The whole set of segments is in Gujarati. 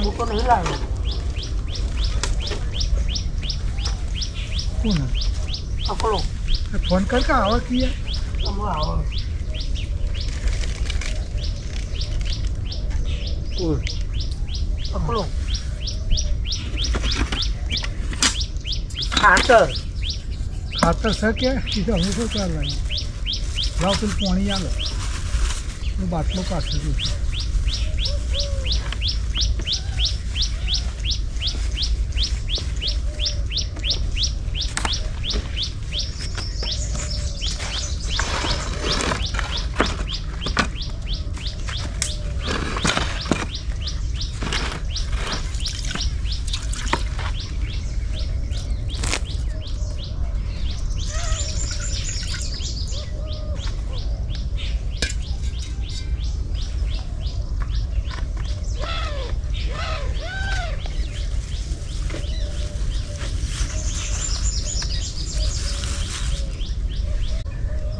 મૂકો નહીં લાવ્યો. કોણ પકડો. ફોન કર કે આવો કીએ તમે આવો. પકડો. ખાતર ખાતર છે કે કીધું અમે શું ચાલવાનું જાઓ પેલું પાણી આવે હું બાટલો પાછો છું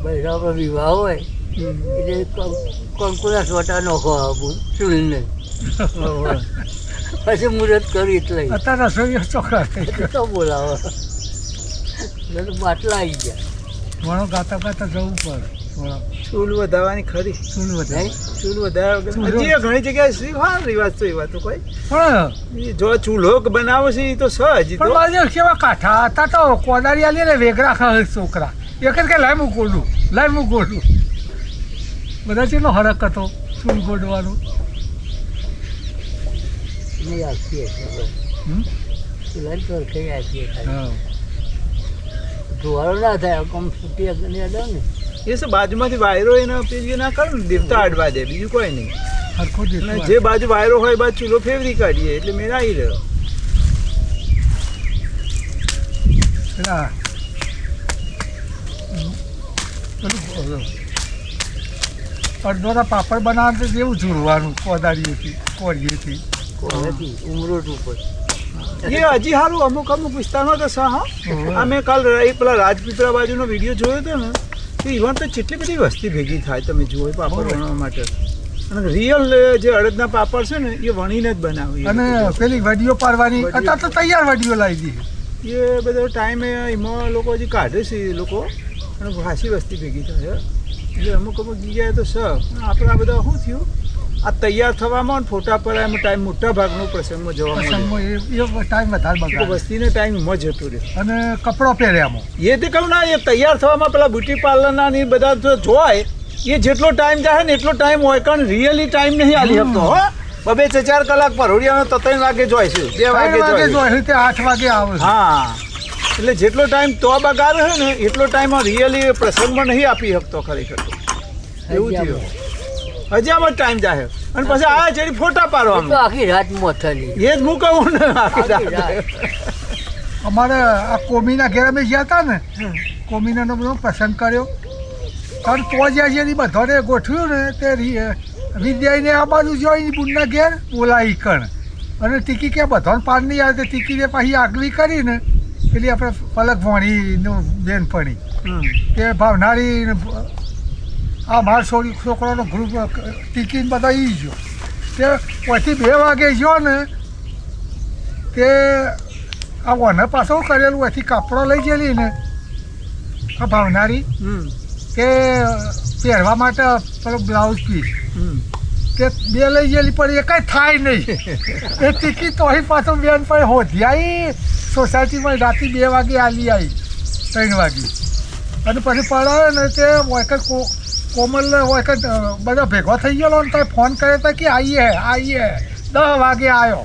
બહેરાનો વિવાહ હોય એટલે કંકુના સોટા નોખો આપું ચૂલને પછી મુહૂર્ત કરી એટલે અત્યારે રસોઈ ચોખ્ખા તો બોલાવો બાટલા આવી ગયા. ઘણો ગાતા ગાતા જવું પડે થોડા ચૂલ વધારવાની ખરી શું વધારે ચૂલ વધારવા હજી ઘણી જગ્યાએ હા રિવાજ તો એવા તો કોઈ પણ જો ચૂલો બનાવો છે એ તો હજી પણ તો બાજુ કેવા કાંઠા હતા તો કોદારી આલી ને વેગરા ખાય છોકરા એક જ કે લાય હું ગોડું બધા કેટલો હરક હતો ચૂલ ગોડવાનું નહીં આપીએ ચૂલા ચોરખાઈ આપીએ હા ધોવાળો ના થાય કમ ફૂટી અડે ને એ શું બાજુમાંથી વાયરો એને પેલી ના કરે ને દેવતા અડવા દે બીજું કોઈ નહીં હરખો અને દેખો જે બાજુ વાયરો હોય એ બાજુ ચૂલો ફેરવી કાઢીએ એટલે મેં આવી રહ્યો પેલા અડધોના પાપડ બનાવવાનું તો જેવું જોડવાનું કોદારીઓથી કોરીએથી કોલેથી ઉમરોટ ઉપર એ હજી સારું અમુક વિસ્તારમાં તો સા હા આ મેં કાલ પેલા રાજપીપળા બાજુનો વિડીયો જોયો હતો ને તો ઇવન તો કેટલી બધી વસ્તી ભેગી થાય તમે જુઓ પાપડ વણવા માટે અને રિયલ જે અડદના પાપડ છે ને એ વણીને જ બનાવે અને પેલી વડીઓ પાડવાની અત્યારે તો તૈયાર વડીઓ લાવી દીધી એ બધો ટાઈમે એમાં લોકો હજી કાઢે છે એ લોકો અને ખાસી વસ્તી ભેગી થાય એટલે અમુક જગ્યાએ તો સ આપણે આ બધા શું થયું આ તૈયાર થવામાં અને ફોટા પડાવવામાં ટાઈમ મોટા ભાગનો પ્રસંગમાં જવા મળે પ્રસંગમાં એ ટાઈમ વધારે તો બગાડે વસ્તીને ટાઈમ એમાં જતો રહે અને કપડો પહેર્યામાં એ તે કહું ના એ તૈયાર થવામાં પેલા બ્યુટી પાર્લરના ને એ બધા જો જોવાય એ જેટલો ટાઈમ જાય ને એટલો ટાઈમ હોય કારણ રિયલી ટાઈમ નહીં આલી શકતો હો 2-4 કલાક પરોડિયામાં તો 3 વાગે જોઈ છે 2 વાગે જોઈ તે 8 વાગે આવે છે. હા એટલે જેટલો ટાઈમ તો બગાડે છે ને એટલો ટાઈમ રિયલી પ્રસંગમાં નહીં આપી શકતો ખરેખર એવું થયું હજી આમાં ટાઈમ જાય અને પછી આ ચેડી ફોટા તો પાડવાનું આખી રાત મોથલી એ જ હું કહું ને આખી રાત. અમારે આ કોમીના ઘેર અમે ગયા હતા ને કોમીનાનો બધો પસંદ કર્યો કારણ તો જ્યાં જેની બધાને ગોઠવ્યું ને તે વિદ્યાને આ બાજુ જોઈ બુનના ઘેર બોલાવી કણ અને ટીકી કે બધાને પાર નહીં આવે તો ટીકીને પાછી આગવી કરીને પેલી આપણે પલક ભણીનું બેનપણી કે ભાવનારી આ માર છોકરાનો ગ્રુપ ટીકીને બધા ઈ ગયો તે પછી 2 વાગે ગયો ને તે આ વને પાછો કરેલું એથી કાપડો લઈ ગયેલી ને આ ભાવનારી કે પહેરવા માટે પેલો બ્લાઉઝ પીસ કે 2 લઈ ગયેલી પણ એ કંઈ થાય નહીં એ ટીકી તોહી પાછો બેન પણ હોધી આવી સોસાયટીમાં રાતે 2 વાગે આલી આવી 3 વાગે અને પછી પડાવે ને તે વખત કોમલ વખત બધા ભેગો થઈ ગયેલો ને તો ફોન કર્યો હતો કે આવીએ 10 વાગે આવ્યો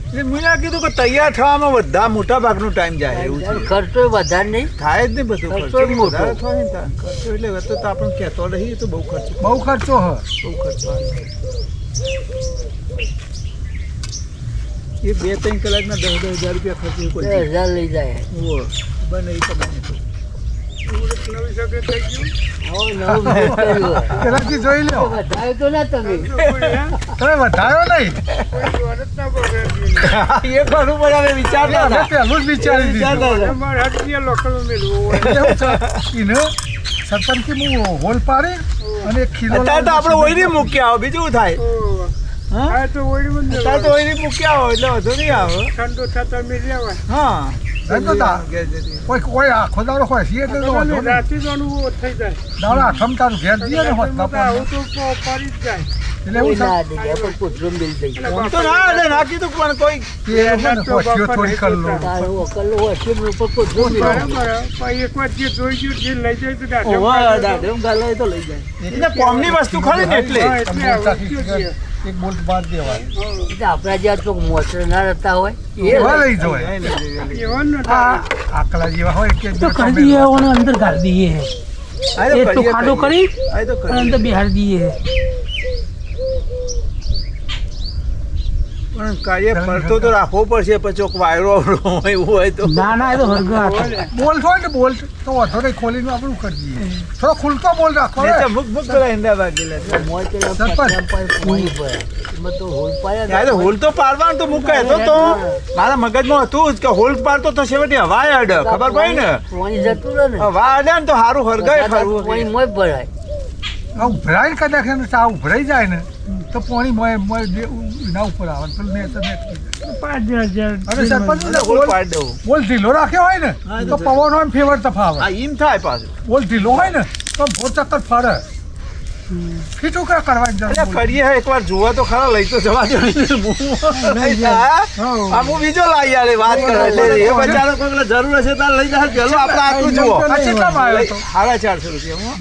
એટલે મેં કીધું કે તૈયાર થવામાં બધા મોટા ભાગનો ટાઈમ જાય એવું છે ખર્ચો વધારે નહીં થાય જ નહીં બધું ખર્ચો ખર્ચો મોટો. વધારે થાય ને તાર. ખર્ચો એટલે વસ્તુ તો આપણે કહેતો નહીં એ તો બહુ ખર્ચો બહુ ખર્ચો હ બહુ ખર્ચો એ 2-3 કલાકના 10,000 રૂપિયા ખર્ચો કોઈ 10,000 લઈ જાય. બને એ તો બને તો આવો નવું ભેટ કર્યું હોય. પેલાથી જોઈ લો વધારે તો ના તમે તમે વધાર્યો નહીં એ ખરું પણ હવે વિચારતા અમે હતા. પહેલું જ વિચારી દીધું સરપંચથી હું હોલ પાડી અને 1 કિલો અત્યારે તો આપણે ઓયરી મૂકી આવો બીજું શું થાય હા આ તો ઓયડી બંધ તાર તો ઓયડી મૂક્યા હોય એટલે વધુ નહીં આવે ઠંડો થતા મેં લેવાય હા ધંધો તા. કોઈ આખો દાડો હોય છે એટલે તો વાંધો નહીં. રાતે જ અનુભવ થઈ જાય દાડો આઠમ તારું ઘેર જઈએ ને હોત ના આવું પણ. તો પડી જ જાય એટલે એવું કોઈ ના થાય. દે પણ કૂતરું મિલ દઈ આમ તો ના અડે નાખી તો પણ કોઈ એ લોકોને હોશિયો થોડી કરી લો. તારું અકલ હોય છે ઉપર કૂતરું મિલ બરાબર પણ એક વાર જે જોઈ ગયું જે લઈ જાય તો દાઢો ઓવા દાડમ ગાલે તો લઈ જાય એટલે કોમની વસ્તુ ખરી ને એટલે હા, એટલે આવું જ છે. એક બોલ્ટ બાદ દેવાય. એટલે આપણા જ્યાં તો મોટર ના રહેતા હોય એવા લઈ જવાય. એવો ન આ થાય. આકલા જેવા હોય કે તો કરી દઈએ ઓને અંદર ગાળ દઈએ એ તો ખાડો કરી આ તો અને અંદર બિહાર દઈએ પણ કાર્ય ફરતો તો રાખવો પડશે પછી ચોક વાયરો આવડો હોય એવું હોય તો ના ના એ તો હરગા હતા બોલ્ટ હોય ને બોલ્ટ તો વાંધો નહીં ખોલીને આપણું કરી દઈએ. થોડો ખુલતો બોલ્ટ રાખો ને. નેચા મુક મુક પેલા ઈંડા વાગેલા મોય પેલા સરપંચ. પચાસ પાય પોણી ભરાય. એમાં તો હોલ પાયા ત્યારે હોલ તો પાડવાનું તો મુકાય તો મારા મગજમાં હતું જ કે હોલ પાડતો તો છેવટે હવાય અડે ખબર પડી ને પોણી જતું રહે ને હવા અડે ને તો સારું હરગાય પોણી ખરું મોય ભરાય આ ઉભરાય કદાચ એને ચા ઉભરાઈ જાય ને તો પાણી મોય એના ઉપર આવે પેલું નેચર પાંચ હજાર અરે સરપંચ એટલે હોલ પાડી દઉં બોલ ઢીલો રાખ્યો હોય ને હા, તો પવન હોય ફેવર તફાવે. આ એમ થાય પાછું બોલ ઢીલો હોય ને તો ભોર ચક્કર ફરે. ફીટું ક્યાં કરવાની જરૂર અરે બોલ? કરીએ હે, એકવાર જોવા તો ખરા લઈ તો જવા દો આ હું બીજો લાવી આલે વાત કરે એટલે એ બચારો કોઈ જરૂર હશે તાર લઈ જાય પેલો આપણે આટલું જુઓ આ કેટલામાં આવ્યો તો? 450 રૂપિયા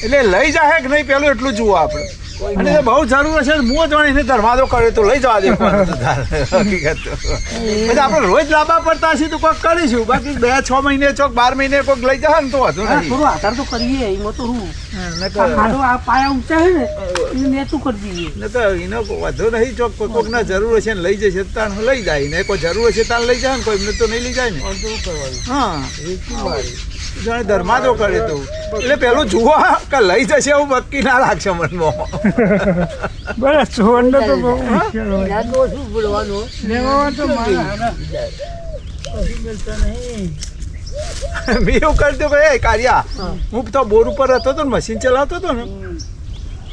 એટલે લઈ જાય કે નહીં પેલું એટલું જુઓ આપણે અને એ બહુ જરૂર હશે હું જાણીને દરવાજો કરે તો લઈ જવા દે હકીકત તો. પછી આપણે રોજ લાંબા પડતા હશે તો કોઈક કરીશું બાકી 2-6 મહિને ચોક 12 મહિને કોઈક લઈ જાય ને તો વાંધો હા, નહીં થોડું આધાર તો કરીએ એમાં તો હું ને આ તો- ખાડો આ પાયા ઊંચા છે ને એને નેતું કરી દઈએ ને તો એનો વાંધો નહીં ચોક કોઈકના જરૂર હશે ને લઈ જશે તાણ લઈ જાય ને કોઈ જરૂર હશે તાણ લઈ જાય ને કોઈ એમને તો નહીં લઈ જાય ને અડધું કરવાનું હા જાણે ધર્માદો કરે તો એટલે પેલું જુઓ કે લઈ જશે એવું નક્કી ના રાખશે મનમાં બરાબર છોડનો તો બહુ મુશ્કેલ હોય ના તો શું બોલવાનું લેવા તો મારા મેં એવું કરી દઉં કે એ કાર્યા હું તો બોર ઉપર હતો તો ને મશીન ચલાવતો હતો ને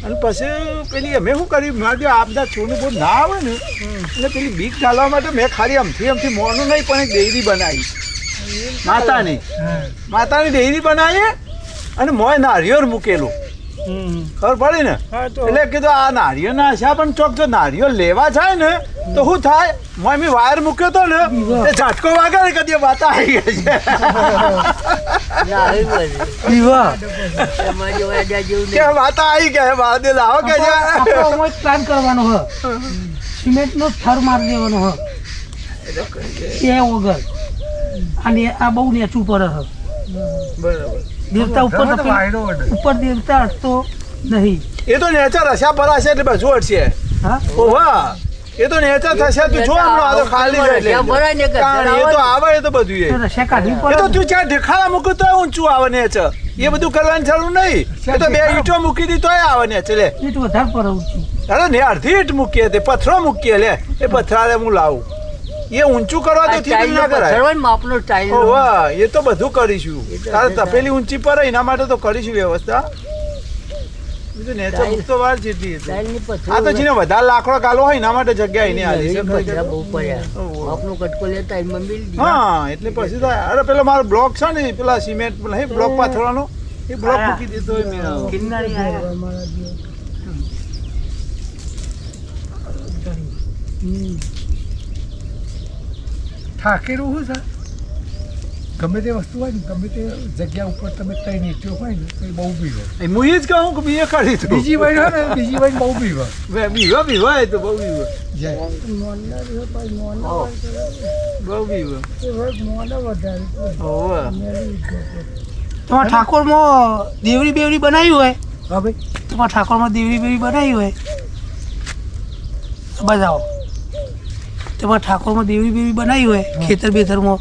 અને પછી પેલી મેં શું કર્યું મારે જો આ બધા છોડનું બોર ના આવે ને એટલે પેલી બીક ડાલવા માટે મેં ખાલી આમથી મોનું નહીં પણ એક ડેરી બનાવી માતાની માતાની ડેરી બનાવી અને મોય નારિયેળ મૂકેલું ખબર પડી ને હા તો એટલે કીધું આ નારિયેળ ના છે પણ ચોક જો નારિયેળ લેવા જાય ને તો શું થાય મોય મેં વાયર મૂક્યો તો ને એ ઝાટકો વાગે ને કદી માતા આવી ગઈ છે ના આવી બને પીવા એમાં જો આજા જેવું કે માતા આવી ગયા બહાર લાવો કે છે આપણો અમો એક પ્લાન કરવાનો હ સિમેન્ટનો થર મારી દેવાનો હ એ વગર અને આ બહુ નેચું પડે હ બરાબર દેવતા ઉપર ધર્મ તો તપેલું- વાયરો અડે. ઉપર દેવતા અડતો નહીં એ તો નેચર હશે ભરાશે એટલે બધું અડશે હા ઓવા એ તો નેચર થશે તું જો હમણાં આ તો ખાલી છે એટલે. રસ્યા ભરાય ને કે કારણ એ તો આવે એ તો બધું તો રસ્યા કાઢવી એ તો પડે તું ત્યાં ઢેખાડા મૂકું તોય ઊંચું આવે નેચર એ બધું કરવાની જરૂર નહીં એ તો 2 ઈંટો મૂકી દી તોય આવે નેચર લે એ તો વધારે પડવું છું અરે ને અડધી ઈંટ મૂકીએ તે પથરો મૂકીએ લે એ પથરાલે હું લાવું એ ઊંચું કરવા તો થીધું ના કરાય માપનો ટાઈલ ઓવા એ તો બધું કરીશું તારે તપેલી ઊંચી પર એના માટે તો કરીશું વ્યવસ્થા બીજું નેચર તો વાર જેટલી હતી. ટાઈલ ની આ તો જેને વધારે લાકડો ગાલો હોય એના માટે જગ્યા એને આલી છે પથરા બહુ પડ્યા ઓહો. માપનો કટકો લે ટાઈલમાં મિલ દી હા એટલે પછી થાય અરે પેલો મારો બ્લોક છે ને પેલા સિમેન્ટ નહીં બ્લોક પાથરવાનો એ બ્લોક મૂકી દીધો હોય મેં કિન્નારી આયા. ઠાકેરું શું છે ગમે તે વસ્તુ હોય ને ગમે તે જગ્યા ઉપર તમે કઈ નીચો હોય ને તો એ બહુ બીવે. હું એ જ કહું કે બીએ કરી તું બીજી વાય હોય ને બીજી વાય બહુ બીવે. બીવા એ તો બહુ બીવા જય. બહુ બીવા તમારા ઠાકોરમાં દેવડી બેવડી બનાવી હોય હા ભાઈ તમારા ઠાકોરમાં દેવડી બેવડી બનાવી હોય તો બજાવો તમારા ઠાકોરમાં દેવડી બેવડી બનાવી હોય ખેતર બેતરમાં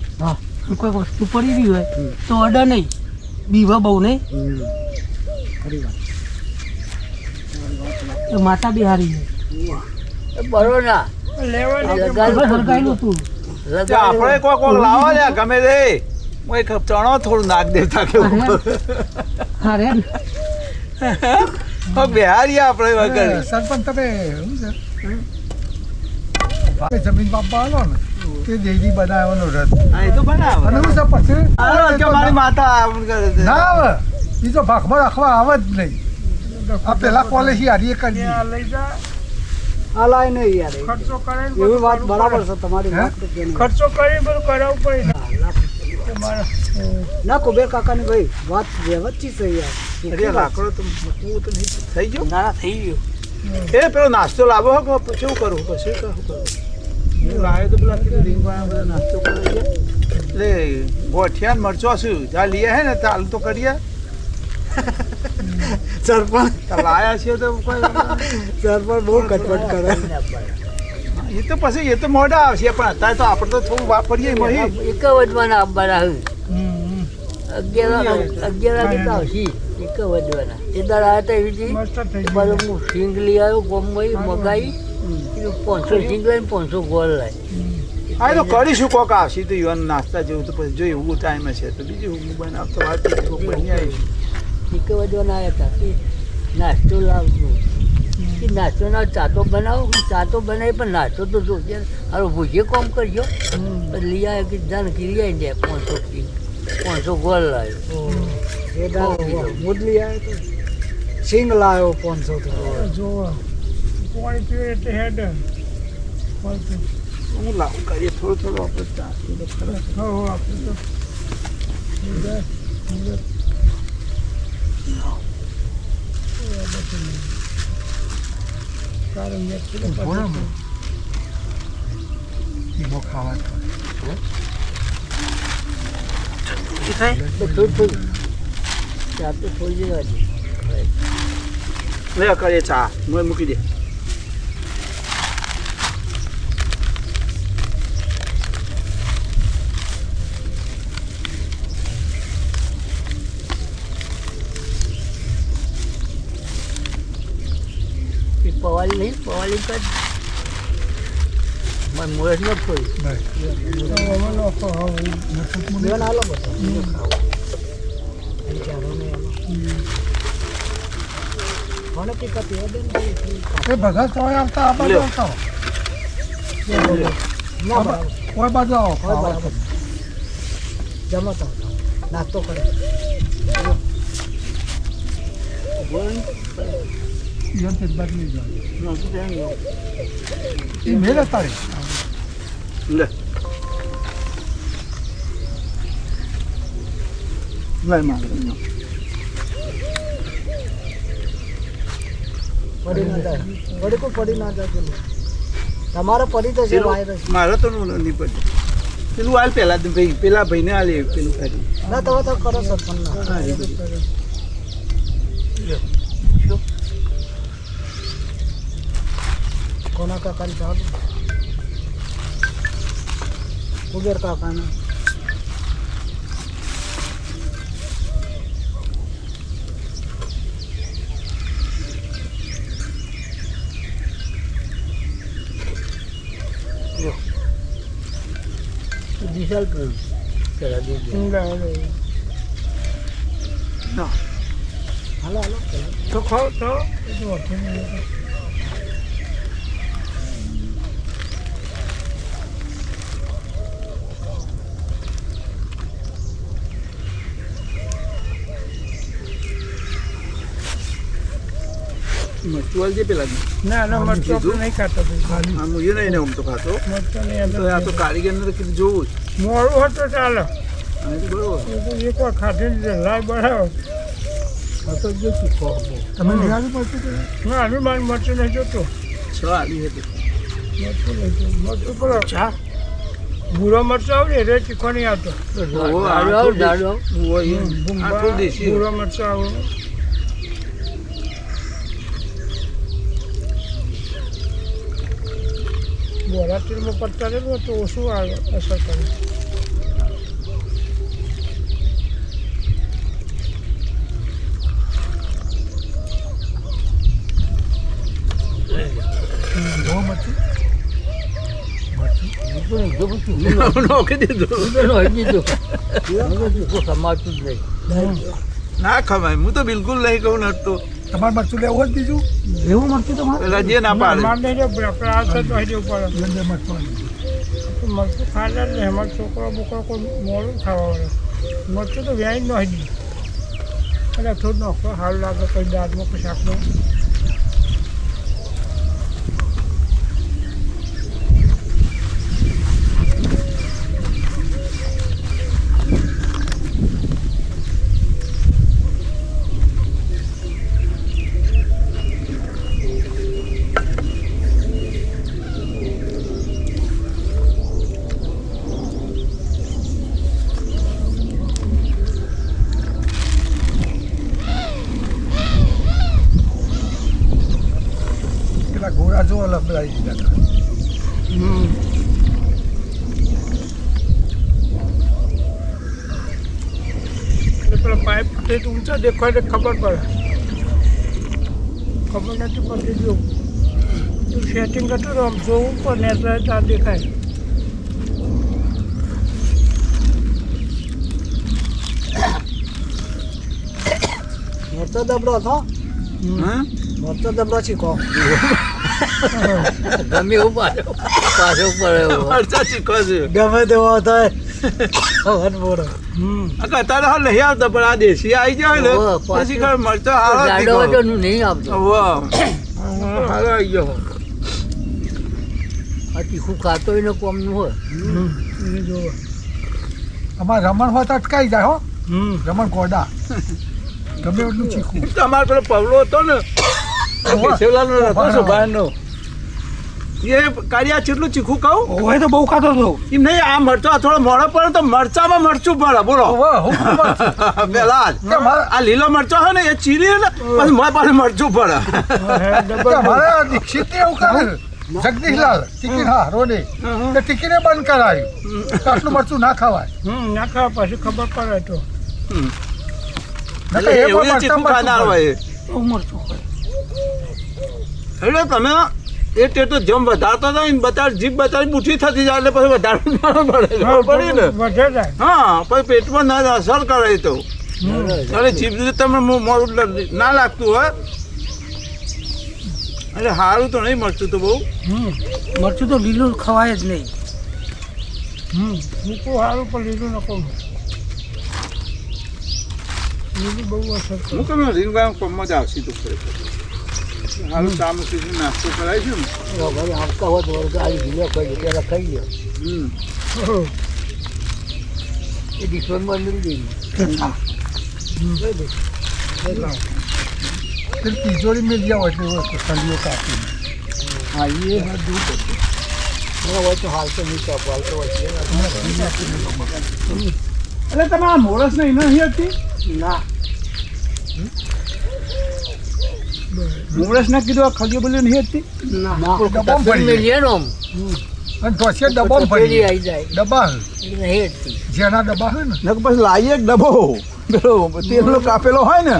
અને કોઈ વસ્તુ પડી રહી હોય તો અડે નહીં બીવા બહુ નહીં તો માતા બિહારી બરો ના લેવાની હરગાયેલું હતું આપણે કોક લાવો લે ગમે તે હું એક ચણો થોડું નાક દેતા કેવું હા રે બિહારી આપણે વગર સરપંચ તમે શું છે જમીન બાપા આલો ને તે દેવી બનાવવાનો રથ હા એ તો બનાવો અને હું તો પછી હાલો કે મારી માતા આમ કરે છે. ના આવે એ તો ભાગમાં રાખવા આવે જ નહીં આ પેલા પોલિસી હારી કરી દી. ત્યાં લઈ જા હાલાય નહીં યાર ખર્ચો કરે ને એવી બધું વાત કરવું બરાબર પડે. છે તમારી હે? વાત તો કે નહીં. ખર્ચો કરીને બધું કરાવવું પડે તમારે ના કુબેર કાકાની ભાઈ વાત વ્યવસ્થિત છે યાર અરે લાકડો તો મૂકવું તો નહીં થઈ ગયું ના થઈ ગયું એ પેલો નાસ્તો લાવો હો કે પૂછવું કરું પછી કહું કરું હું લાવ્યો તો પેલા કીધું રીંગવાળા બધા નાસ્તો કરી ગયા એટલે ગોઠિયા ને મરચો શું જ્યાં લઈએ હે ને ચાલુ તો કરીએ સરપંચ તો લાયા છીએ તો કોઈ સરપંચ બહુ કટપટ કરે એ તો પછી એ તો મોઢા આવશે પણ અત્યારે તો આપણે તો થોડું વાપરીએ મહી એક વધવાના આપવાના હવે 11 વાગે તો આવશે એક વધવાના એ દાડા આવ્યા હતા એવી રીતે મસ્ત થઈ પાછો ગયું હું સિંગ લઈ આવ્યો ગોમભાઈ મગાઈ 500 સિંગ લઈને 500 ગોળ લાવી હા એ તો કરીશું કોક આવશે તો યુવાન નાસ્તા જેવું તો પછી જોઈએ એવું ટાઈમ હશે તો બીજું હું બનાવતો વાત બની આવીશું એક વધવાના આવ્યા હતા કે નાસ્તો લાવજો કે નાસ્તો ના ચા તો બનાવો ચા તો બનાવી પણ નાસ્તો તો જો હારો ભૂજે કોમ કરજો લઈ આવ્યો કે જાનકી લઈ આવી જાય 500 સિંગ 500 ગોળ લાવ્યો એ દાડો મુરલી આવ્યો તો સિંગ લાવ્યો 500 તો જો પાણી પીવે એટલે હેડ મળતું હું લાવું કરીએ થોડું આપણે ચા પીએ તો ખરા. હો આપણે તો કારણ બરાબર ઈમો ખાવા તો. થોડું ચા તો થોડી જવા દે લે કરીએ ચા હું મૂકી દે પવાલી નહીં પવાલી કર મને મુરત ન ફોડી જીવન આલો બધો વિચારોને કોને કી કતી હે બેન એ બધા ચોય આવતા આ બાજુ આવતા હો. ના બરાબર કોઈ બાજુ આવો હોય બરાબર જમો તો નાસ્તો કરે ઈવન તે બાજુ લઈ જાઓ. ઈ મેરે તારી લે લઈ મારે પડી ના જાય પડી કોઈ પડી ના જાય પેલું તમારે પડી તો છે વાયરસ મારે તો નહીં પડે પેલું હાલ પેલા ભાઈ પેલા ભાઈને હાલ પેલું કરી ના તમે તો કરો સરપંચ ના હા એ બધું. કોના કાકાને ચાલુ કુબેર કાકાને વિશાલ કર્યું ચલા દીધું હાલો હાલો તો ખાવ તો બધું હતું નહીં. મસ્તુવાલ જે પેલા ના ના મરચું આપણે નહીં ખાતા ભાઈ આમ હું નહીં ને આમ તો ખાતો મરચું નહીં તો આ તો કારીગરને તો કીધું જોવું જ મોડું હોય તો ચાલો હા, એ તો બરોબર એ તો એકવાર ખાધી લાય બનાવો આ તો જો શીખો તમે નિહાળી પડતું કે હું આનું માન મરચું નહીં જોતો છ આલી હતી મરચું નહીં જોતું મરચું પેલો ભૂરો મરચું આવે ને રે તીખો નહીં આવતો દાડો આટલું દેશી ભૂરો મરચું આવે બોરાતીમાં પડતા રહેલું તો ઓછું આવે અસર કરે બહુ મચી નોખી દીધું સમાતું જ નહીં ના ખવાય હું તો બિલકુલ નહીં કહું નટતો તમારે મરચું લેવું હોય બીજું એવું મરચું તમારે પેલા જે ના પાડે અમારે નહીં આપણે આ તો નહીં દેવું પડે બે મરચું આલી. મરચું ખાતા જ નહીં અમારો છોકરો બોકરો કોઈ મોડું ખાવા મરચું તો વ્યાય ન હજી એટલે થોડું નાખો સારું લાગે કોઈ દાળમાં કોઈ શાકમાં પેલા ઘોડા જો લબડાઈ દીધા હતા. એટલે પેલા પાઇપ તે ઊંચા દેખાય એટલે ખબર પડે ખબર નથી પડતી જો સેટિંગ કરતો આમ જોવું પણ એટલે ત્યાં દેખાય મરચો દબડો હતો હા મરચો દબડો શીખો ગમે એવું પાછો પડે એવું. મરચા ચીખો છે ગમે તેવો થાય ખબર પડે અત્યારે હાલ નહીં આવતા પણ આ દેશી આવી જાય ને ઓહો, પાછું. પછી ખબર મરચો હારો જાડો હોય તો નહીં આપતો. વાહ હારો આવી ગયો આ તીખું ખાતો હોય ને કોમનું હોય. અમારે રમણ હોય તો અટકાઈ જાય હો રમણ ગોડા ગમે એટલું ચીખું તમારે પેલો પવલો હતો ને કેસેલાનો હતો સુભાનનો એ કાળિયા કેટલું ચીખું કહું હોય તો બહુ ખાતો હતો એમ નહીં આ મરચો થોડો મોડો પડે તો મરચામાં મરચું પડે બોલો ઓવે, હું ખબર છે. પેલા જ. કે મારે- આ લીલો મરચો હોય ને એ ચીરી ને પછી મારા પાસે મરચું પડે કે અમારે આ દીક્ષિત ને એવું કરે જગદીશલાલ ટિકિટ હા રોડે તે ટિકિટે બંધ કરાયું તો આટલું મરચું ના ખવાય ના ખાવા પછી ખબર પડે તો નકર એટલે એ એવું પણ ચીખું મરચાં ખાનાર મરચું હોય બહુ મરચું હોય એટલે તમે એ ટેટો જેમ વધારતો જાય ને બતાડ જીભ બતાડી બુઠી થતી જાય એટલે પછી વધારવું ના પડે ખબર પડી ને વધે જાય હા પછી પેટમાં ના અસર કરે તો અરે જીભ સુધી તમે મોડું ના લાગતું હોય એટલે સારું તો નહીં મળતું તો બહુ મરચું તો લીલું ખવાય જ નહીં મૂકું સારું પણ લીધું નકો લીધું બહુ અસર કરે હું તમે રીંગણ કોમમાં જ આવશે તો ખરેખર સારું ચા મૂકીશું નાસ્તો કરાવીશું ને ભાઈ આવતા હોત વર્ગ આવી ભીલો ખાઈ પેલા ખાઈ લ્યો. હમ. એ ડિસ્કાઉન્ટમાં મિલી દેવી. પેલી તિજોરી મેં જ્યાં હોય એટલે સલીઓ કાપી હા એ દૂર કરશે. મને હોય તો હાલ તો નહીં કાપો હાલ તો વચ્ચે એટલે તમે આ મોરસ ને એને નહીં હતી ના મોરસ ના કીધું આ ખજૂર બોલી નહીં હતી ના ડબ્બામાં ભરી મિલીએ ને આમ. અને ઢોસિયા ડબ્બામાં પેલી ભરી આવી જાય ડબ્બા એ નહીં હેઠતી. જેના ડબ્બા હોય ને નક પછી લાવીએ એક ડબ્બો પેલો તેલનો કાપેલો હોય ને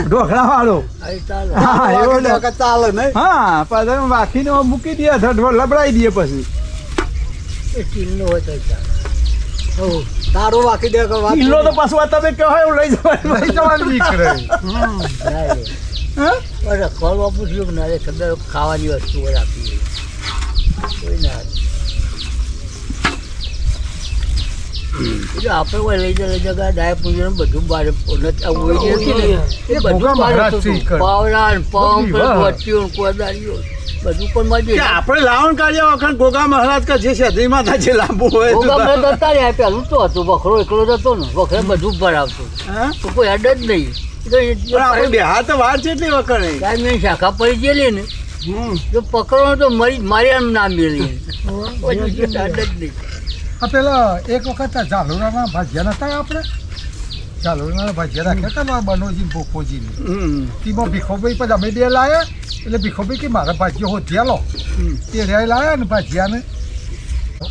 ઢોકળા વાળો આવી ચાલે. હા એવો ચાલે નહીં હા પછી વાખીને મૂકી દે લબડાઈ દે પછી એ સ્ટીલનો હોય તો ચાલે. તારું વાકી દે કિલ્લો તો પાછું આ તમે કહો એવું લઈ જવાનું લઈ જવાનું નીકળે ના રે. હા? અરે ખોલ વાપરું છું કે ના રે ખબર ખાવાની વસ્તુઓ રાખી કોઈ ના આપે. એટલે આપણે કોઈ લઈ જગા ડાય પૂજન બધું બારે એ ભોગા મહારાજથી કરે. પાવડા ને પંપ બધી વાત. વટીઓ ને કોદારીઓ બધું પણ મજે. કે આપણે લાવણ કાઢ્યા વખત ગોગા મહારાજ કે જે સધી માતા જે લાંબુ હોય તો ભોગા મેં જતા રહ્યા પેલું તો હતું વખરો એકલો જ હતો ને વખરે બધું ભરાવતું હા? તો કોઈ હેડ જ નહીં. પણ આપણે બિહાર તો વાર છે એટલી વખત નહીં. કાંઈ મેં શાખા પડી ગયેલી ને જો પકડો તો મારી આમ ના મેળવી કોઈ હેડ જ નહીં. આ પેલા એક વખત આ ઝાલોરાના ભાજિયા નતા આપણે ઝાલોરાના ભાજિયા રાખ્યા હતા ને બનોજી ભોપોજીને હમ. તેમાં ભીખોભાઈ પછી અમે બે લાયા એટલે ભીખોભાઈ કે મારા ભાજીઓ હોધ્યા લો તે રહ્યા લાયા ને ભાજિયાને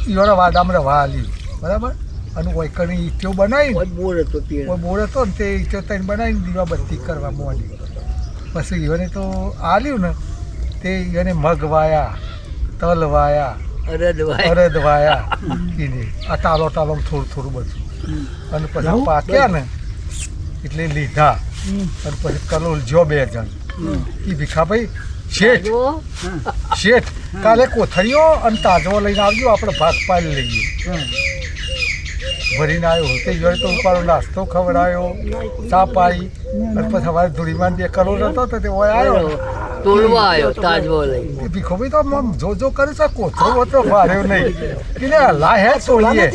ઈવાળા વાદામાં રવા લ્યું બરાબર અને વૈકણી ઈંટો બનાવી કોઈ બોર હતો તે બોર હતો ને તે ઈંટો તઈને બનાવીને દીવા બત્તી કરવા માંડી પછી ઈવને તો આલ્યું ને તે ઈવને મગ વાયા તલ વાયા અરદવાય અરદ વાયા એને આ ટાલો થોડું થોડું બધું અને પછી પાક્યા ને એટલે લીધા અને પછી કલોલ જો 2 જણ એ ભીખાભાઈ શેઠ જો શેઠ કાલે કોથળીઓ અને તાજવો લઈને આવજો આપણે ભાગ પાડી લઈએ ભરીને આવ્યો તે જોડે તો ઉપાડો નાસ્તો ખવડાયો ચા પાઈ અને પછી અમારે ધૂળીમાં 2 કરોડ હતો તો તે ઓય આવ્યો તોલવા આવ્યો તાજવો લઈ એ ભીખોભાઈ તો આમ જો કરે છે કોથળો વોથળો ભાર્યો નહીં કે ને લા હે તોડીએ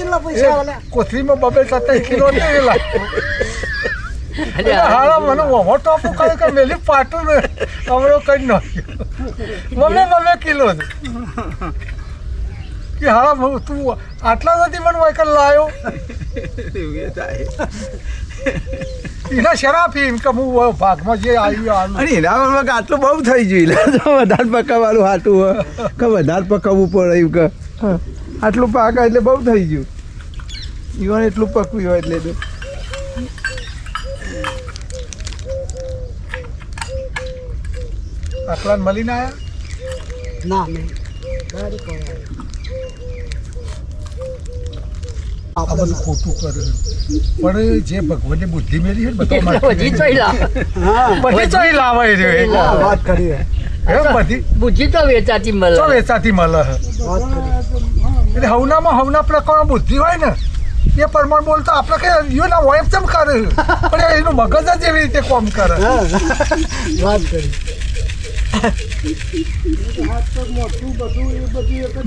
કોથળીમાં 2-3 કિલો નહીં લા અરે હારા મને ઓવર ટોપો કરે કે મેલી પાટું ને હમણાં કઈ નાખ્યો 2 કિલો છે કે હારા તું આટલા નથી મને વાયકલ લાયો એના શરાફી એમ કે હું ભાગમાં જે આવ્યું અને એના માં આટલું બહુ થઈ ગયું વધારે પકાવવાનું હાટું કે વધારે પકાવવું પડે એવું કે આટલું પાકા એટલે બહુ થઈ ગયું ઈવન એટલું પકવ્યું હોય એટલે તો આટલા મળીને આવ્યા ના નહીં ગાડી કોઈ આ બધું ખોટું કરે છે. પણ જે ભગવાને બુદ્ધિ મેલી છે ને બધો બધી ચોઈલા બધી ચોઈ લાવાય રહ્યો વાત કરી એ બધી બુદ્ધિ તો વેચાતી તો મળે વેચાતી મળે છે. વાત કરી એટલે હવના પ્રકારમાં બુદ્ધિ હોય ને એ પ્રમાણ બોલતા આપણે કે યો ના હોય એમ કેમ કરે પણ એનું મગજ જ એવી રીતે કામ કરે વાત કરી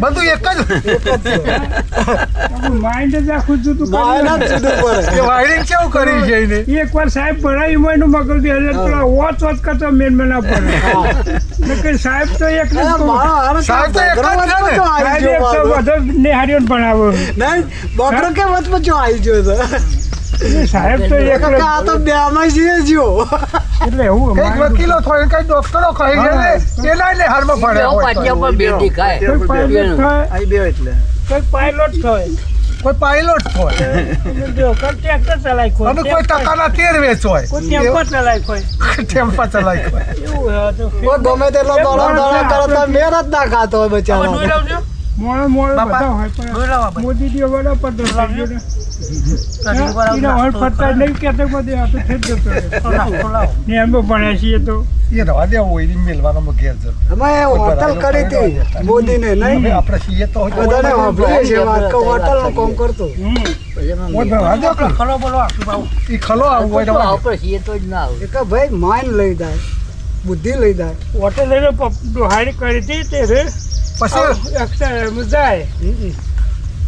બધું એક જ માઇન્ડ જ આખું જુદું માયના જ જુદું પડે એ વાયરિંગ કેવું કરી છે એને એકવાર સાહેબ ભરાય એમાં એનું મગજ દે પેલા વોચ કરતો મેન ના પડે નકર સાહેબ તો એક ને સાહેબ તો એક જ છે ને બધો નિહારીઓ ભણાવો નહીં ડોક્ટર કે વચમાં જો આવી ગયો તો સાહેબ તો એક આ તો બે માં છે જો એટલે એવું કઈક વકીલો થાય કઈ ડોક્ટરો કહી છે ને એના ને હાલમાં ભણ્યા હોય તો. પાટિયા પર બેટી ખાય કોઈ પાયલોટ થાય આઈ બે એટલે કોઈ પાયલોટ થાય કોઈ પાયલોટ હોય જો કોઈ ટ્રેક્ટર ચલાય કોઈ અને કોઈ ટકાના 13 વેચ હોય કોઈ ટેમ્પો ચલાય કોઈ ટેમ્પા ચલાય હોય એવું હોય તો કોઈ ગમે તેટલો દોડા કરતા મેર જ ના ખાતો હોય બચારા મોડો બધા હોય પણ મોદીજી વડા પર તો લાગ્યો ને એના હોય ફરતા નહીં કહેતો બધે આ તો થઈ જ જતો રહે. ને એમ ભણ્યા છીએ તો એ રવા દે હોય એની મેલવાનો ઘેર જતો અમે હોટલ કરી હતી મોદીને નહીં હવે આપણે છીએ તો બધાને સાંભળીએ છીએ વાત કે હોટલનું કામ કરતો રવા દે એ ખલો આવું હોય રવા દે. ઉપર છીએ તો જ ના આવે કે ભાઈ માઇન્ડ લઈ જાય બુદ્ધિ લઈ જાય હોટલ લઈને ડોહાડી કરી હતી તે રે પછી જાય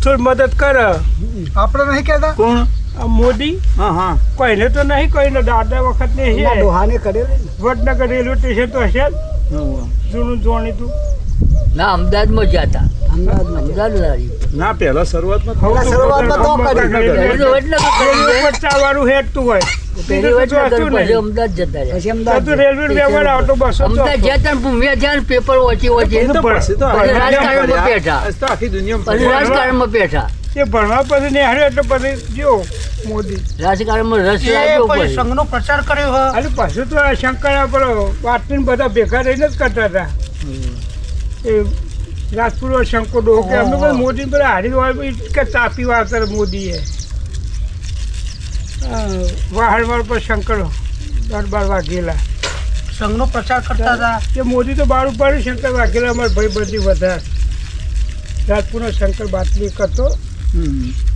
થોડી મદદ કરે આપણે નહીં કહેતા કોણ આ મોદી હા હા કોઈને તો નહીં કોઈને દાદા વખત ને એના છે ડોહાને કરેલી વડનગર રેલવે સ્ટેશન તો હશે જ જૂનું જાણીતું ના અમદાવાદમાં ગયા હતા અમદાવાદમાં અમદાવાદ લારી ના પહેલા શરૂઆતમાં પહેલા શરૂઆતમાં તો કરી. વાળું હેઠતું હોય પેલી વડનગર પછી અમદાવાદ જતા રહ્યા પછી તો અમદાવાદ રેલવે વ્યવહાર આવતો બસો અમદાવાદ ગયા ભૂમિયા જ્યાં પેપર ઓછી ઓછી તો પછી તો પછી રાજકારણમાં બેઠા. આજ તો આખી દુનિયામાં પછી રાજકારણમાં બેઠા એ ભણવા પછી ને હારે એટલે પછી જો મોદી રાજકારણમાં રસ લાગ્યો પછી સંઘનો પ્રચાર કર્યો હોય અને પાછું તો આ શંકર આપણો વાતની બધા ભેગા રહીને જ કરતા હતા એ રાજપુર શંકો ડો કે અમે બધા મોદી બધા હારી હોય કે તાપી વાળતા મોદીએ વાહણ પર શંકર દરબાર વાઘેલા સંઘનો પ્રચાર કરતા હતા કે મોદી તો બાર ઉપાડ્યું શંકર વાઘેલા અમારે ભાઈ બધી વધારે રાજપુરનો શંકર બાતમી કરતો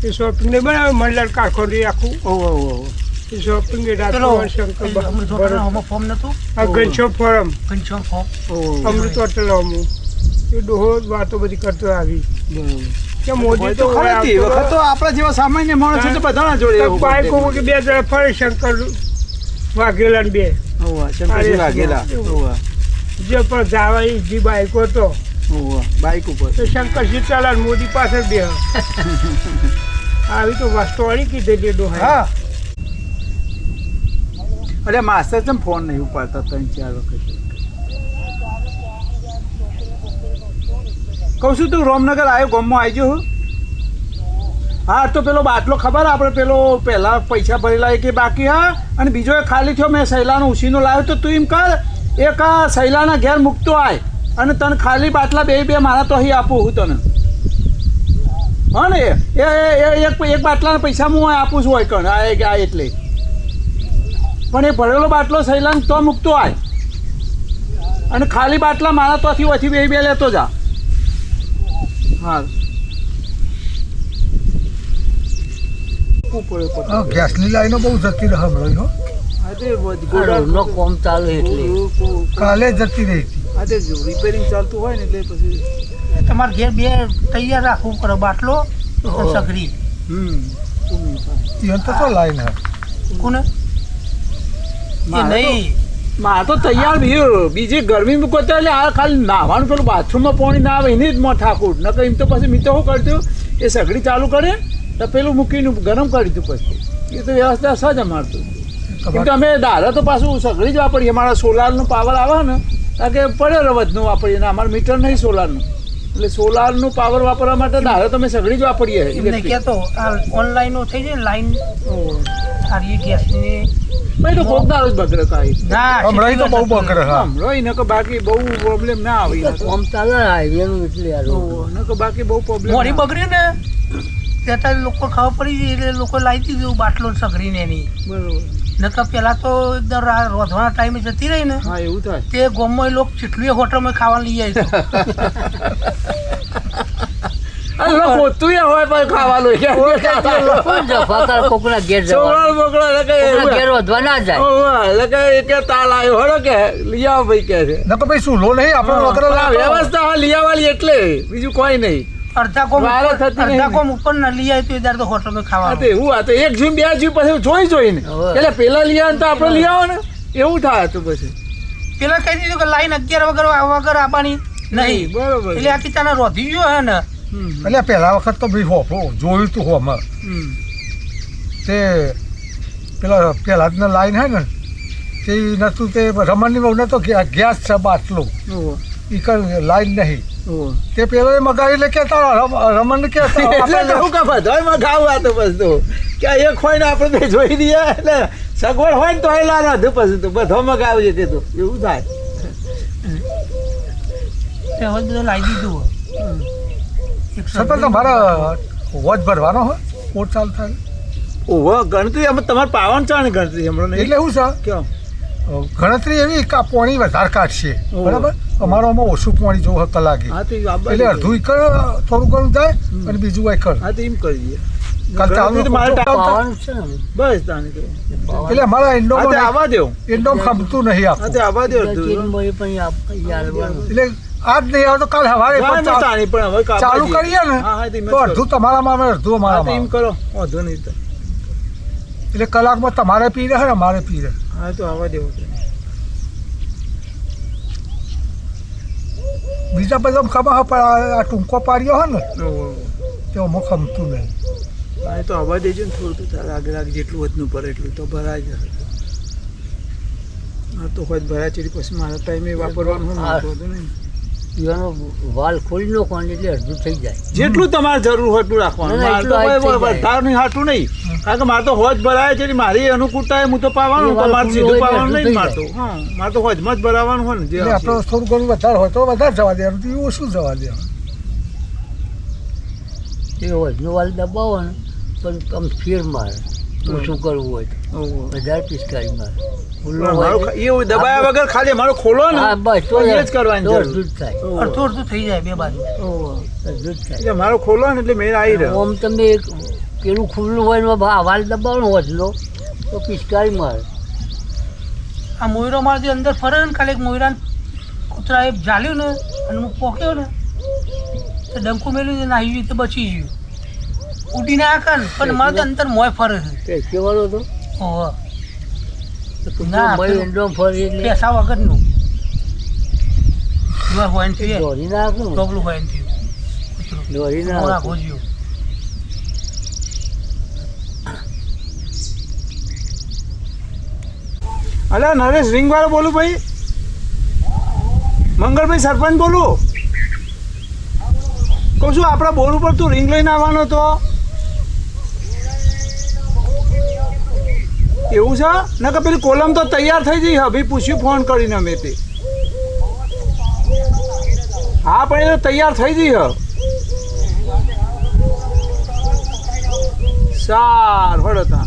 એ શોપિંગ ને બનાવે મંડળ કારખોડી આખું એ શોપિંગ રાજપુર શંકર ફોર્મ નતું આ ઘનશ્યામ ફોરમ ઘનશ્યામ ફોર્મ અમૃત હોટલ અમુ એ ડોહો વાતો બધી કરતો આવી કે મોદી તો ખરી હતી. વખત તો આપણા જેવા સામાન્ય માણસ છે તો બધાના જોડે એવું બાઈકો કે બે જણા ફરે શંકર વાઘેલા ને બે હોવા શંકરજી વાઘેલા હોવા જે પણ જાવા એ જે બાઈકો હતો હોવા બાઈક ઉપર તો શંકરજી ચાલા મોદી પાસે બે આવી તો સ્ટોરી કીધેલી ડોહા હા અરે માસ્ટર કેમ ફોન નહીં ઉપાડતા 3-4 વખત કહું છું તું રોમનગર આવ્યો ગામમાં આવી ગયો હા તો પેલો બાટલો ખબર આપણે પેલો પહેલા પૈસા ભરેલા એ કે બાકી હા અને બીજો એ ખાલી થયો મેં સૈલાનો ઉસીનો લાવ્યો તો તું એમ કર એક આ સૈલાના ઘેર મૂકતો આય અને તને ખાલી બાટલા બે મારા તો અહીં આપું હું તને હા ને એક બાટલાના પૈસા હું આપું છું હોય કણ આ એટલે પણ એ ભરેલો બાટલો સૈલાને તો મૂકતો આય અને ખાલી બાટલા મારા તોથી ઓછી બે લેતો જા. હા ગેસની લાઈનો બહુ જતી રહે હમણાં હો. રોડનો કોમ ચાલુ એટલે કાલે જતી રહી હતી. રિપેરિંગ ચાલતું હોય ને એટલે પછી તમારે ઘેર બે તૈયાર રાખવું પડે બાટલો અને સગડી. ઈવન તો લાઈન હે કોને એ નહીં મારે તો તૈયાર બીજી ગરમી મૂકો એટલે આ ખાલી નાવાનું પેલું બાથરૂમમાં પાણી ના આવે એની જ માં ઠાકુર નકર એમ તો પછી મેં તો શું કરતું એ સગડી ચાલુ કરે તો પેલું મૂકીને ગરમ કરી દીધું પછી એ તો વ્યવસ્થા સજ અમારતું. કેમ કે અમે દાદા તો પાછું સગડી જ વાપરીએ. અમારા સોલારનો પાવર આવે ને કારણ કે પડ્યો રવતનું વાપરીએ ને અમારું મીટર નહીં સોલારનું એટલે સોલારનું પાવર વાપરવા માટે દાદા તો અમે સગડી જ વાપરીએ. એમને કહેતો આ ઓનલાઈનો થઈ જાય ને લાઈન સારી ગેસની ભાઈ તો કોક દારો જ બગડે કાંઈ ના હમણાં તો બહુ બકરે હા. હમણાં નકર બાકી બહુ પ્રોબ્લેમ ના આવે કોમ ચાલે હાઈવેનું એટલે યાર નકર બાકી બહુ પ્રોબ્લેમ મોડી બગડી ને ત્યાં લોકો ખબર પડી ગઈ એટલે લોકો લાવી દીધું બાટલો સગડીને એની. બરોબર. નકર પેલા તો એકદમ રોધવાના ટાઈમે જતી રહી ને હા એવું થાય. તે ગામમાં લોકો ચીટલી હોટલમાં ખાવા લઈ આવી પોતું હોય પણ ખાવાનું કોકના ઘેર ઘેર વધવા ના જાય. તાલ આવ્યો હળો કે લઈ આવો ભાઈ કે છે નકર ભાઈ શું લો નહીં આપણે વગર વ્યવસ્થા લઈ આવવાની એટલે બીજું કોઈ નહીં. અડધા કોમ ઉપર ના લઈ આવી તો એ દાડે તો હોટલમાં ખાવા. હા તો એવું આ તો એક જીવ બે જીવ પછી જોઈને એટલે પેલા લઈ આવે તો આપણે લઈ આવો ને એવું થાય તો પછી પેલા કહી દીધું કે લાઈન 11 વગર આવવાની નહીં. બરોબર. એટલે આ કિતાના રોધી ગયો હે ને એટલે પહેલા વખત તો ભાઈ હોફો જોયું તું હોમાં તે પેલા પહેલા જ લાઈન હે ને તે નતું તે રમણની બહુ નતો ગેસ છે બાટલો એ લાઈન નહીં તે પેલો એ મગાવી એટલે કેતા રમણ કેતા એટલે કહું કે બધામાં ખાવું આ તો બસ તો કે એક હોય ને આપણે બે જોઈ દઈએ એટલે સગવડ હોય ને તો એ લાના હતું પછી તો બધો મગાવી છે તે તો એવું થાય. તે હવે બધું લાવી દીધું સતત તમારે વોચ ભરવાનો હોય કોટ ચાલુ થાય ઓહો ગણતરી અમે તમારે પાવન છે ને ગણતરી હમણાં નહીં એટલે શું છે કેમ ગણતરી એવી કે આ પાણી વધારે કાઢશે બરાબર અમારો આમાં ઓછું પાણી જોવું કલાકે હા તો એટલે અડધું એકર થોડું ઘણું થાય અને બીજું એકર હા તો એમ કરી દઈએ કાલ ચાલુ મારે પાવાનું છે ને બસ તાને તો એટલે અમારા હા તે આવવા દેવ ઇન્ડોમ ખમતું નહીં હા આપતું તે આવવા દેવ પણ યાલવાનું. એટલે આજ નહીં આવે તો કાલ સવારે પણ તાણી પણ હવે કાપવા ચાલુ દઈએ. કરીએ ને હા હા તો એમ જ તો કરો. અડધું તમારામાં આવે અડધું હા તો અમારામાં એમ કરો વાંધો નહીં તો એટલે કલાકમાં તમારે પી રહે ને અમારે પી રહે હા તો આવવા દેવો બીજા બધા ખબર હોય પણ આ ટૂંકો પાડ્યો હોય ને તે અમુક ખમતું નહીં હા તો આવવા દેજો ને થોડું તો તારે આગળ આગળ જેટલું વધનું પડે એટલું તો ભરાય જશે. હા તો હોય ભરાય છે પછી મારા ટાઈમે વાપરવાનું હોય ને વાંધો નહીં. એનો વાલ ખોલી નો કોણ એટલે અડધું થઈ જાય. જેટલું તમારે જરૂર હોય એટલું રાખવાનું. ના, મારે તો એટલું કોઈ થઈ જાય. વધારે નહીં હાટું નહીં કારણ કે મારે તો હોજ ભરાય છે ને મારી અનુકૂળતા હું તો પાવાનું એ વાત તમારે ખુલ્લી સીધું હોય પાવાનું એટલે નહીં. થઈ મારે તો હા મારે તો હોજમાં જ ભરાવાનું હોય ને જે એટલે આપણે હશે. થોડું ઘણું વધારે હોય તો વધારે જવા દેવાનું તો ઓછું જવા દેવાનું એ વધનો વાલ દબાવો ને પણ કમ ફેર મારે ઓછું કરવું હોય તો ઓહો. વધારે પિચકારી મારે ખુલ્લો પણ હોય મારું ને, એવું દબાયા વગર ખાલી મારો ખોલો ને હા બસ તો એ જ કરવાની તો જરૂર. અડધું જ થાય. ઓહો. અડધું અડધું થઈ જાય બે બાજુ. ઓહો. અડધું જ થાય. એટલે મારો ખોલો ને એટલે મેળ આવી રહ્યો. આમ તમે એક પેલું ખુલ્લું હોય ને વાલ દબાવો ને વધનો તો પિચકારી મારે. આ મોયરો મારે જે અંદર ફરે ને કાલે એક મોયરાને કૂતરાએ ઝાલ્યું ને અને હું પોક્યો ને તો ડંકુ મેલ્યું ને નાહી ગયું તો બચી ગયું ઉડીને આકા ને પણ મારે તો અંદર મોય ફરે છે. તે કેવાનો હતો ઓહો ના ના, પેલું એન્ડો ફરી એટલે પૈસા વગરનું દોર હોય ને થયું દોરી નાખું ટોપલું હોય ને થયું દોરી મોડા નાખું ખોજ્યું અલા નરેશ રિંગ વાળો બોલું ભાઈ મંગળભાઈ સરપંચ બોલું કહું છું આપણા બોર ઉપર તું રિંગ લઈને આવવાનો તો એવું છે ને કે પેલી કોલમ તો તૈયાર થઈ ગઈ હવે પૂછ્યું ફોન કરીને અમે તે હા પણ એ તો તૈયાર થઈ ગઈ હ સાર હળો તા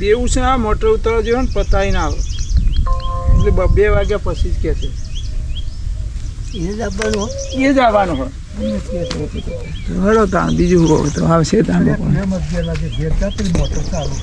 દેવું છે આ મોટર ઉતારવા જેવો ને પતાઈ ના આવે એટલે 2 વાગ્યા પછી જ કહે છે એ જ આપવાનું હોય. એ જ આવવાનું હોય હળો તાણ બીજું હોય તો આવશે તાણ એમ જ ગયેલા છે ઘેર ત્યાં પેલી મોટર ચાલુ